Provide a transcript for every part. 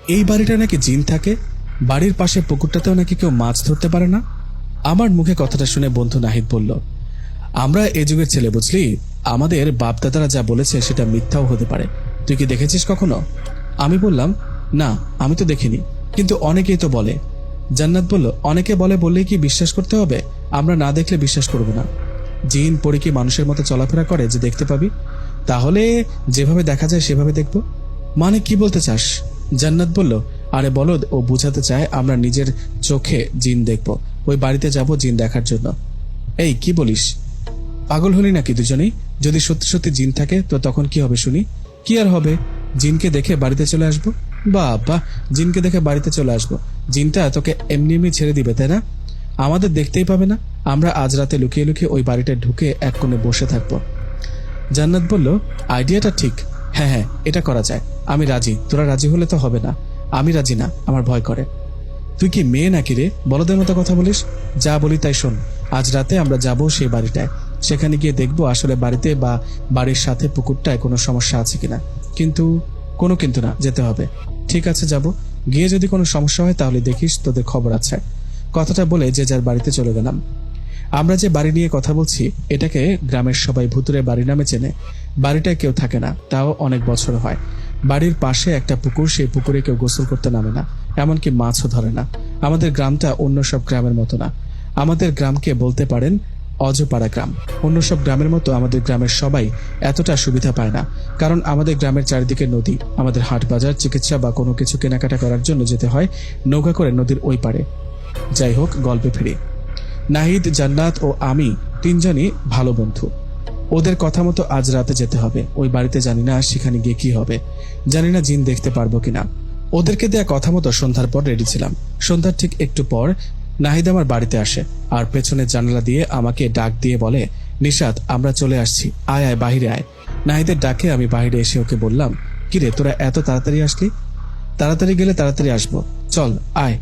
এই বাড়িটা নাকি জিন থাকে, বাড়ির পাশে পুকুরটাতেও নাকি কেউ মাছ ধরতে পারে না। আমার মুখে কথাটা শুনে বন্ধু নাহিদ বলল, আমরা এ যুগের ছেলে বুঝলি, আমাদের বাপদাদারা যা বলেছে সেটা মিথ্যাও হতে পারে। তুই কি দেখেছিস কখনো? আমি বললাম, না আমি তো দেখিনি, কিন্তু অনেকেই তো বলে। জান্নাত বলল, অনেকে বলে বললেই কি বিশ্বাস করতে হবে? আমরা না দেখলে বিশ্বাস করব না। জিন পরি কি মানুষের মতো চলাফেরা করে যে দেখতে পাবি? তাহলে যেভাবে দেখা যায় সেভাবে দেখব। মানে কি বলতে চাস? জান্নাত বলল, আরে বলদ, ও বুঝাতে চায় আমরা নিজের চোখে জিন দেখব, ওই বাড়িতে যাব জিন দেখার জন্য। এই কি বলিস? পাগল হলি নাকি দুজনেই? যদি সত্যি সত্যি জিন থাকে তো তখন কি হবে শুনি? কি আর হবে, জিনকে দেখে বাড়িতে চলে আসবো। বাবা, জিনকে দেখে বাড়িতে চলে আসবো? জিনটা তোকে এমনি এমনি ছেড়ে দিবে তাই না? আমাদের দেখতেই পাবে না। আমরা আজ রাতে লুকিয়ে লুকিয়ে ওই বাড়িটা ঢুকে এক কোণে বসে থাকবো। জান্নাত বলল, আইডিয়াটা ঠিক। হ্যাঁ হ্যাঁ, এটা করা যায়। আমি রাজি। তোরা রাজি হলে তো হবে না। আমি রাজি না, আমার ভয় করে। তুই কি মেয়ে নাকি রে, বলদের মতো কথা বলিস? যা বলি তাই শোন। আজ রাতে আমরা যাব সেই বাড়িটায়, সেখানে গিয়ে দেখবো আসলে বাড়িতে বা বাড়ির সাথে পুকুরটায় কোনো সমস্যা আছে কিনা। কিন্তু কোনো কিন্তু না, যেতে হবে। ঠিক আছে, যাব। গিয়ে যদি কোনো সমস্যা হয় তাহলে দেখিস, তোদের খবর আছে। কথাটা বলে যে যার বাড়িতে চলে গেলাম। আমরা যে বাড়ি নিয়ে কথা বলছি এটাকে গ্রামের সবাই ভুতুরে বাড়ি নামে চেনে। বাড়িটায় কেউ থাকে না, তাও অনেক বছর হয়। বাড়ির পাশে একটা পুকুর, সেই পুকুরে কেউ গোসল করতে নামে না, এমনকি মাছও ধরে না। আমাদের গ্রামটা অন্য সব গ্রামের মতো না। আমাদের গ্রামকে বলতে পারেন অজপাড়া গ্রাম। অন্য সব গ্রামের মতো আমাদের গ্রামের সবাই এতটা সুবিধা পায় না, কারণ আমাদের গ্রামের চারিদিকে নদী। আমাদের হাট বাজার, চিকিৎসা বা কোনো কিছু কেনাকাটা করার জন্য যেতে হয় নৌকা করে নদীর ওই পারে। যাই হোক, গল্পে ফিরি। নাহিদ, জান্নাত ও আমি তিনজনই ভালো বন্ধু। ওদের কথা মতো আজ রাতে যেতে হবে ওই বাড়িতে। জানি না সেখানে গিয়ে কি হবে, জানি না জিন দেখতে পারবো কিনা। ওদেরকে দেয়া কথা মতো সন্ধ্যার পর রেডি ছিলাম। সন্ধ্যার ঠিক একটু পর নাহিদ আমার বাড়িতে আসে আর পেছনের জানালা দিয়ে আমাকে ডাক দিয়ে বলে, নিশাত, আমরা চলে আসছি, আয় আয়, বাহিরে আয়। নাহিদের ডাকে আমি বাহিরে এসে ওকে বললাম, কিরে তোরা এত তাড়াতাড়ি আসলি? তাড়াতাড়ি গেলে তাড়াতাড়ি আসবো, চল আয়।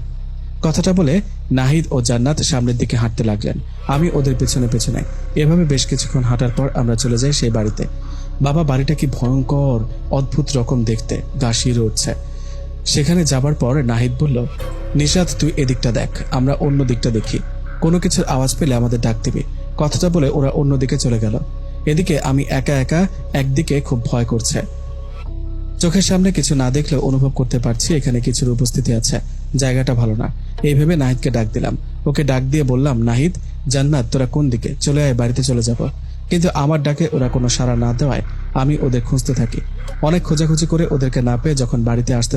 কথাটা বলে নাহিদ ও জান্নাত সামনের দিকে হাঁটতে লাগলেন, আমি ওদের পেছনে পেছনে। এভাবে বেশ কিছুক্ষণ হাঁটার পর আমরা চলে যাই সেই বাড়িতে। বাবা, বাড়িটা কি ভয়ঙ্কর, অদ্ভুত রকম দেখতে, গা শিউরে উঠছে। সেখানে যাবার পর নাহিদ বলল, নিশাত তুই এদিকটা দেখ, আমরা অন্য দিকটা দেখি। কোনো কিছুর আওয়াজ পেলে আমাদের ডাক দিবি। কথাটা বলে ওরা অন্যদিকে চলে গেল। এদিকে আমি একা একা, একদিকে খুব ভয় করছে। চোখের সামনে কিছু না দেখলেও অনুভব করতে পারছি এখানে কিছুর উপস্থিতি আছে, জায়গাটা ভালো না। এই ভেবে নাহিদকে ডাক দিলাম। ওকে ডাক দিয়ে বললাম, নাহিদ, জান্নাত, তোরা কোন দিকে? চলে আয়, বাড়িতে চলে যাব। কিন্তু আমার ডাকে ওরা কোনো সাড়া না দেওয়ায় আমি ওদের খুঁজতে থাকি। অনেক খোঁজাখুঁজি করে ওদেরকে না পেয়ে যখন বাড়িতে আসতে